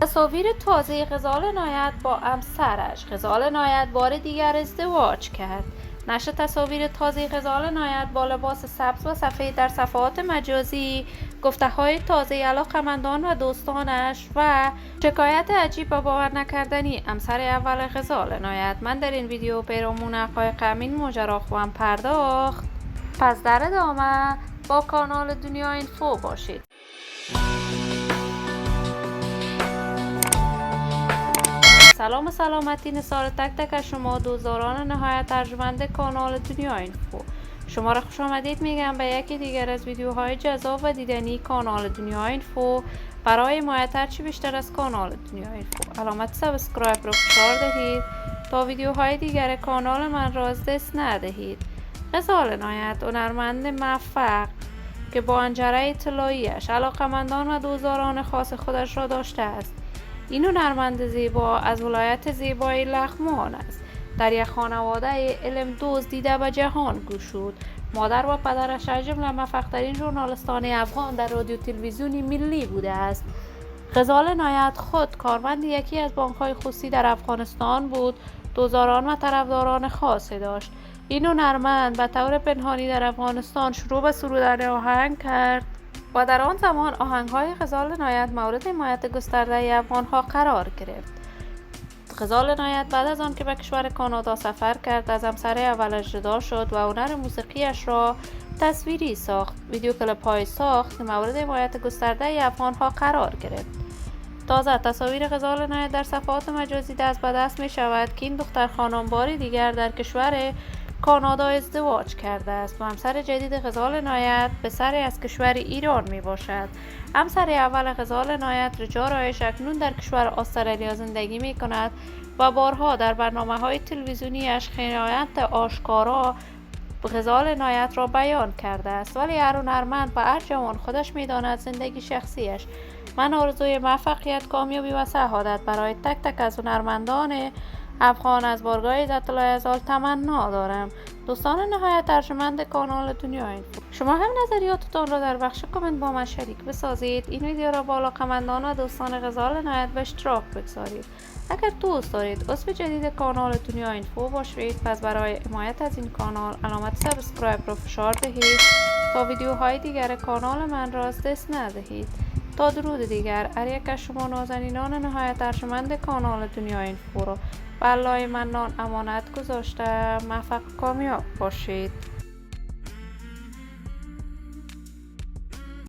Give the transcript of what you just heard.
تصاویر تازه غزال عنایت با همسرش. غزال عنایت بار دیگر ازدواج کرد. نشر تصاویر تازه غزال عنایت با لباس سبز و سفید در صفحات مجازی، گفته‌های تازه علاقه‌مندان و دوستانش و شکایت عجیب و باور نکردنی همسر اول غزال عنایت. من در این ویدیو پیرامون حقایق همین ماجرا خواهم پرداخت، پس در ادامه با کانال دنیا اینفو باشید. سلام و سلامتی نثار تک تک از شما دوستداران نهایت ارجمند کانال دنیا اینفو. شما را خوش آمدید میگم به یکی دیگر از ویدیوهای جذاب و دیدنی کانال دنیا اینفو. برای حمایت هرچی بیشتر از کانال دنیا اینفو علامت سابسکرایب را فشار دهید تا ویدیوهای دیگر کانال من را از دست ندهید. غزال عنایت هنرمند موفق که با حنجره طلایی‌اش علاقه‌مندان و دوستداران خاص خودش را داشته است. این هنرمند زیبا از ولایت زیبای لغمان است. در یک خانواده علم دوست دیده به جهان گشود. مادر و پدرش از جمله موفق‌ترین ژورنالیستان افغان در رادیو تلویزیونی ملی بوده است. غزال عنایت خود کارمند یکی از بانک‌های خصوصی در افغانستان بود. دوستداران و طرفداران خاصی داشت. این هنرمند به طور پنهانی در افغانستان شروع به سرودن آهنگ کرد و در آن زمان آهنگ‌های غزال عنایت مورد حمایت گسترده افغان‌ها قرار گرفت. غزال عنایت بعد از آن که به کشور کانادا سفر کرد از همسر اولش جدا شد و هنر موسیقیش را تصویری ساخت. ویدیو کلیپ‌های ساخت که مورد حمایت گسترده افغان‌ها قرار گرفت. تازه تصاویر غزال عنایت در صفحات مجازی دست به دست می شود که این دختر خانم باری دیگر در کشور کانادا ازدواج کرده است و همسر جدید غزال عنایت پسری از کشور ایران می باشد. همسر اول غزال عنایت رجا رایش اکنون در کشور استرالیا زندگی می کند و بارها در برنامه‌های تلویزیونیش خیانت آشکارا غزال عنایت را بیان کرده است، ولی هر هنرمند و هر جوان خودش می داند زندگی شخصیش. من آرزوی موفقیت، کامیابی و سعادت برای تک تک از هنرمندان افغان از بارگاه عزت الله عزال تمنا دارم. دوستان نهایت ارجمند کانال دنیا اینفو، شما هم نظریاتتان را در بخش کامنت با من شریک بسازید. این ویدیو را با علاقه‌مندان و دوستان غزال عنایت به اشتراک بگذارید. اگر دوست دارید عضو جدید کانال دنیا اینفو باشید، پس برای حمایت از این کانال علامت سابسکرایب را فشار دهید تا ویدیوهای دیگر کانال من را از دست ندهید. تا درود دیگر، هر یک از شما نازنینان نهایت ارجمند کانال دنیا اینفو را به الله منان امانت گذاشته. موفق کامیاب باشید.